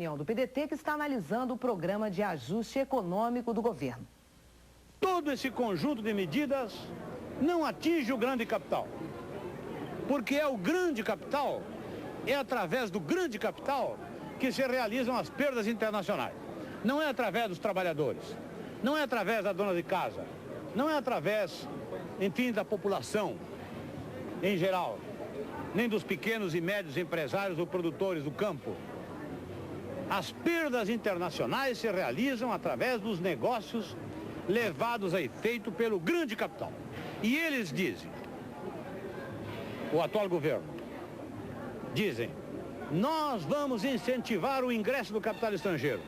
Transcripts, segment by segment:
reunião do PDT que está analisando o programa de ajuste econômico do governo. Todo esse conjunto de medidas não atinge o grande capital. Porque é o grande capital, é através do grande capital que se realizam as perdas internacionais. Não é através dos trabalhadores, não é através da dona de casa, não é através, enfim, da população em geral, nem dos pequenos e médios empresários ou produtores do campo. As perdas internacionais se realizam através dos negócios levados a efeito pelo grande capital. E eles dizem, o atual governo, dizem, nós vamos incentivar o ingresso do capital estrangeiro.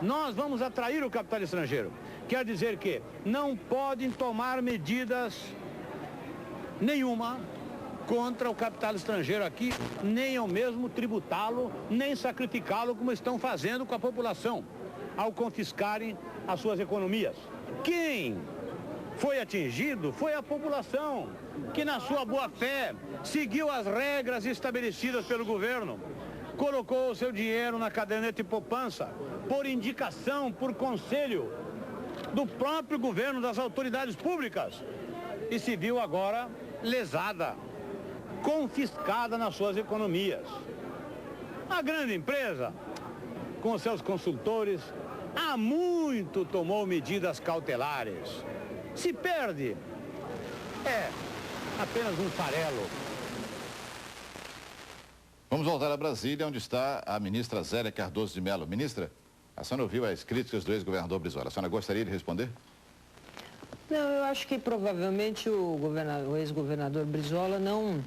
Nós vamos atrair o capital estrangeiro. Quer dizer que não podem tomar medidas nenhuma contra o capital estrangeiro aqui, nem ao mesmo tributá-lo, nem sacrificá-lo como estão fazendo com a população, ao confiscarem as suas economias. Quem foi atingido foi a população, que na sua boa-fé seguiu as regras estabelecidas pelo governo, colocou o seu dinheiro na caderneta de poupança, por indicação, por conselho do próprio governo, das autoridades públicas, e se viu agora lesada, confiscada nas suas economias. A grande empresa, com seus consultores, há muito tomou medidas cautelares. Se perde, é apenas um farelo. Vamos voltar a Brasília, onde está a ministra Zélia Cardoso de Mello. Ministra, a senhora ouviu as críticas do ex-governador Brizola. A senhora gostaria de responder? Não, eu acho que provavelmente o ex-governador Brizola não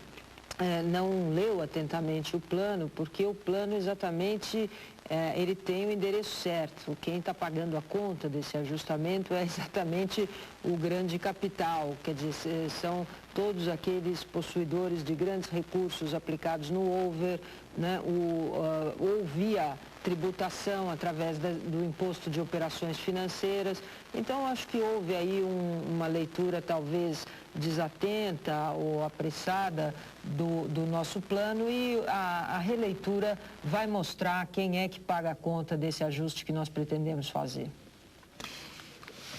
leu atentamente o plano, porque o plano exatamente, ele tem o endereço certo. Quem está pagando a conta desse ajustamento é exatamente o grande capital, quer dizer, são todos aqueles possuidores de grandes recursos aplicados no over, né, ou via tributação através do imposto de operações financeiras. Então, acho que houve aí uma leitura talvez desatenta ou apressada do nosso plano, e a releitura vai mostrar quem é que paga a conta desse ajuste que nós pretendemos fazer.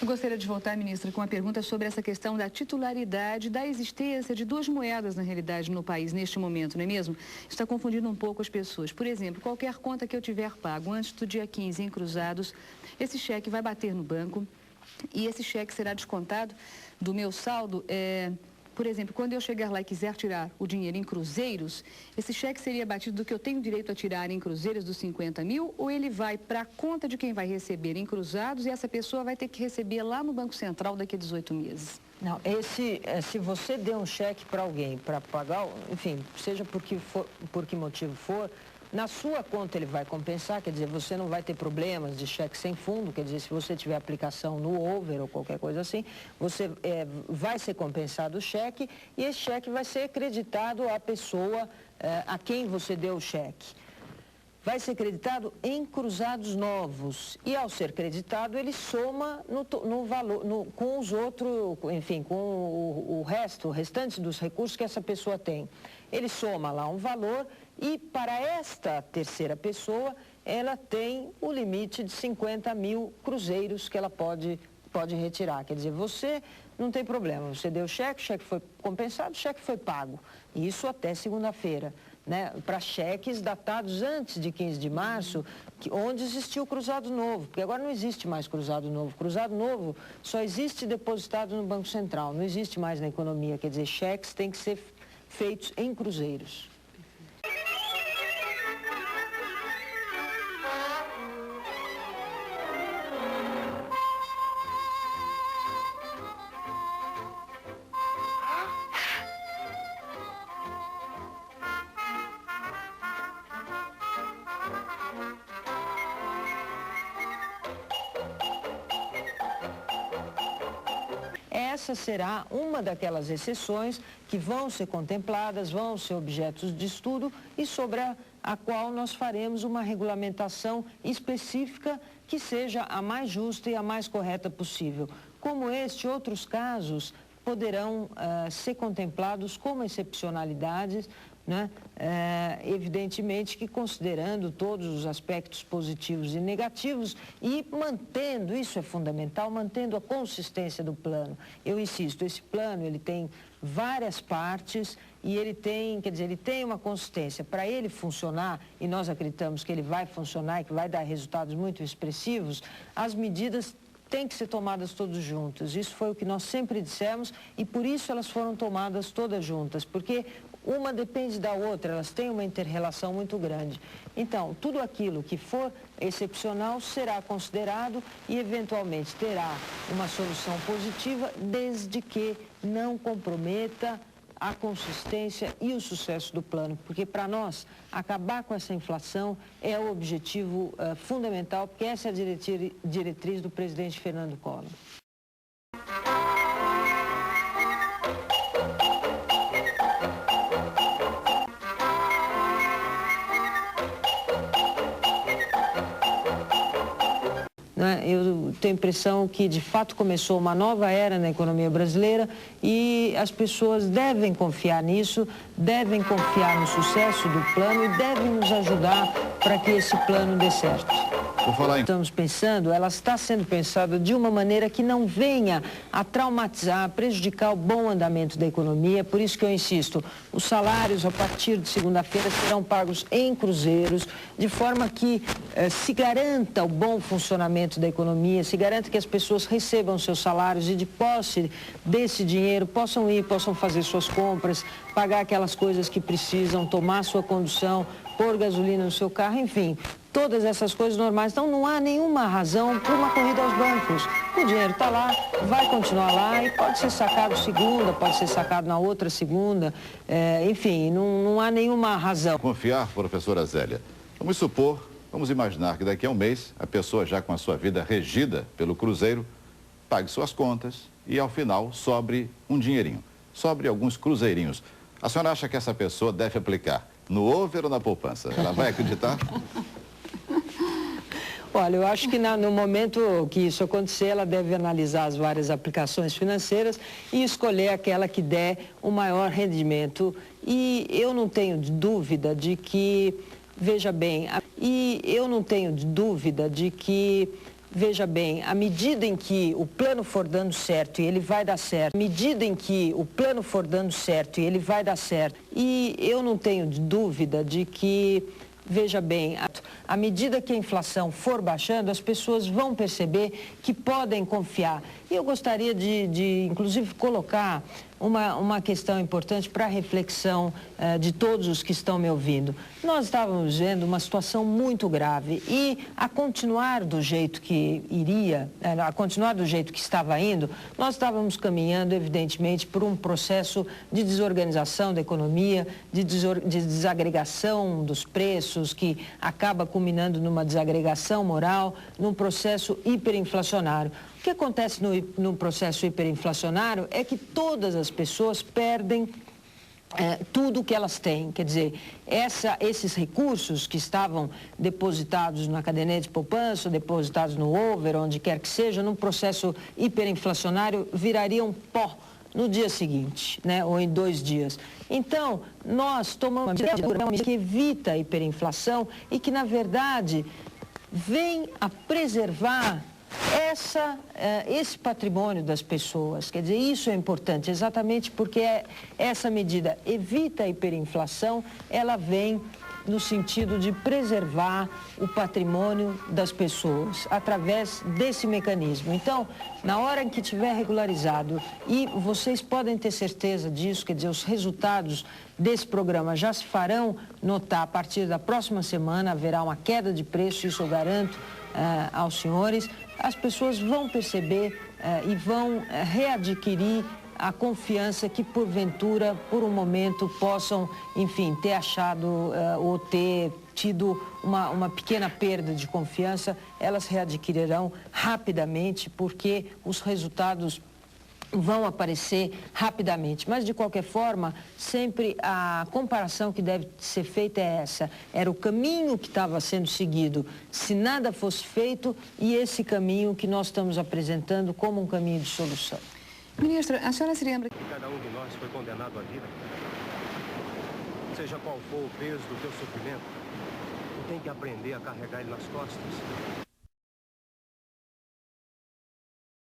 Eu gostaria de voltar, ministra, com uma pergunta sobre essa questão da titularidade, da existência de duas moedas, na realidade, no país, neste momento, não é mesmo? Isso está confundindo um pouco as pessoas. Por exemplo, qualquer conta que eu tiver pago antes do dia 15 em cruzados, esse cheque vai bater no banco e esse cheque será descontado do meu saldo. Por exemplo, quando eu chegar lá e quiser tirar o dinheiro em cruzeiros, esse cheque seria batido do que eu tenho direito a tirar em cruzeiros dos 50 mil, ou ele vai para a conta de quem vai receber em cruzados e essa pessoa vai ter que receber lá no Banco Central daqui a 18 meses? Não, se você deu um cheque para alguém para pagar, enfim, seja por que motivo for, na sua conta ele vai compensar, quer dizer, você não vai ter problemas de cheque sem fundo, quer dizer, se você tiver aplicação no over ou qualquer coisa assim, você vai ser compensado o cheque e esse cheque vai ser creditado à pessoa a quem você deu o cheque. Vai ser creditado em cruzados novos e, ao ser creditado, ele soma no valor, com os outros, enfim, com o restante dos recursos que essa pessoa tem. Ele soma lá um valor e, para esta terceira pessoa, ela tem o limite de 50 mil cruzeiros que ela pode retirar. Quer dizer, você não tem problema, você deu cheque, o cheque foi compensado, o cheque foi pago. E isso até segunda-feira. Né, para cheques datados antes de 15 de março, onde existiu o cruzado novo, porque agora não existe mais cruzado novo. Cruzado novo só existe depositado no Banco Central, não existe mais na economia, quer dizer, cheques têm que ser feitos em cruzeiros. Essa será uma daquelas exceções que vão ser contempladas, vão ser objetos de estudo e sobre a qual nós faremos uma regulamentação específica que seja a mais justa e a mais correta possível. Como este, outros casos poderão ser contemplados como excepcionalidades, né? Evidentemente que considerando todos os aspectos positivos e negativos e mantendo, isso é fundamental, mantendo a consistência do plano. Eu insisto, esse plano ele tem várias partes e ele tem, quer dizer, ele tem uma consistência. Para ele funcionar, e nós acreditamos que ele vai funcionar e que vai dar resultados muito expressivos, as medidas têm que ser tomadas todas juntas. Isso foi o que nós sempre dissemos e por isso elas foram tomadas todas juntas, porque uma depende da outra, elas têm uma inter-relação muito grande. Então, tudo aquilo que for excepcional será considerado e, eventualmente, terá uma solução positiva, desde que não comprometa a consistência e o sucesso do plano. Porque, para nós, acabar com essa inflação é o objetivo fundamental, porque essa é a diretriz do presidente Fernando Collor. Eu tenho a impressão que, de fato, começou uma nova era na economia brasileira e as pessoas devem confiar nisso, devem confiar no sucesso do plano e devem nos ajudar para que esse plano dê certo. Estamos pensando, ela está sendo pensada de uma maneira que não venha a traumatizar, a prejudicar o bom andamento da economia. Por isso que eu insisto, os salários a partir de segunda-feira serão pagos em cruzeiros, de forma que se garanta o bom funcionamento da economia, se garanta que as pessoas recebam seus salários e de posse desse dinheiro possam ir, possam fazer suas compras, pagar aquelas coisas que precisam, tomar sua condução, pôr gasolina no seu carro, enfim, todas essas coisas normais. Então não há nenhuma razão para uma corrida aos bancos. O dinheiro está lá, vai continuar lá e pode ser sacado segunda, pode ser sacado na outra segunda, enfim, não há nenhuma razão. Confiar, professora Zélia. Vamos supor, vamos imaginar que daqui a um mês a pessoa já com a sua vida regida pelo Cruzeiro pague suas contas e ao final sobre um dinheirinho, sobre alguns cruzeirinhos. A senhora acha que essa pessoa deve aplicar no over ou na poupança? Ela vai acreditar? Olha, eu acho que no momento que isso acontecer, ela deve analisar as várias aplicações financeiras e escolher aquela que der o maior rendimento. E eu não tenho dúvida de que, veja bem, veja bem, à medida em que o plano for dando certo e ele vai dar certo, e eu não tenho dúvida de que, veja bem, à medida que a inflação for baixando, as pessoas vão perceber que podem confiar. E eu gostaria de inclusive, colocar uma questão importante para a reflexão de todos os que estão me ouvindo. Nós estávamos vendo uma situação muito grave e a continuar do jeito que estava indo, nós estávamos caminhando, evidentemente, por um processo de desorganização da economia, de desagregação dos preços, que acaba culminando numa desagregação moral, num processo hiperinflacionário. O que acontece no processo hiperinflacionário é que todas as pessoas perdem tudo o que elas têm. Quer dizer, esses recursos que estavam depositados na caderneta de poupança, depositados no over, onde quer que seja, num processo hiperinflacionário, virariam pó no dia seguinte, né, ou em 2 dias. Então, nós tomamos uma medida que evita a hiperinflação e que, na verdade, vem a preservar esse patrimônio das pessoas. Quer dizer, isso é importante, exatamente porque essa medida evita a hiperinflação, ela vem no sentido de preservar o patrimônio das pessoas através desse mecanismo. Então, na hora em que tiver regularizado, e vocês podem ter certeza disso, quer dizer, os resultados desse programa já se farão notar a partir da próxima semana, haverá uma queda de preço, isso eu garanto aos senhores, as pessoas vão perceber e vão readquirir a confiança que, porventura, por um momento, possam, enfim, ter achado ou ter tido uma pequena perda de confiança, elas readquirirão rapidamente, porque os resultados vão aparecer rapidamente. Mas, de qualquer forma, sempre a comparação que deve ser feita é essa. Era o caminho que estava sendo seguido se nada fosse feito e esse caminho que nós estamos apresentando como um caminho de solução. Ministra, a senhora se lembra que cada um de nós foi condenado à vida? Seja qual for o peso do teu sofrimento, tu tem que aprender a carregar ele nas costas.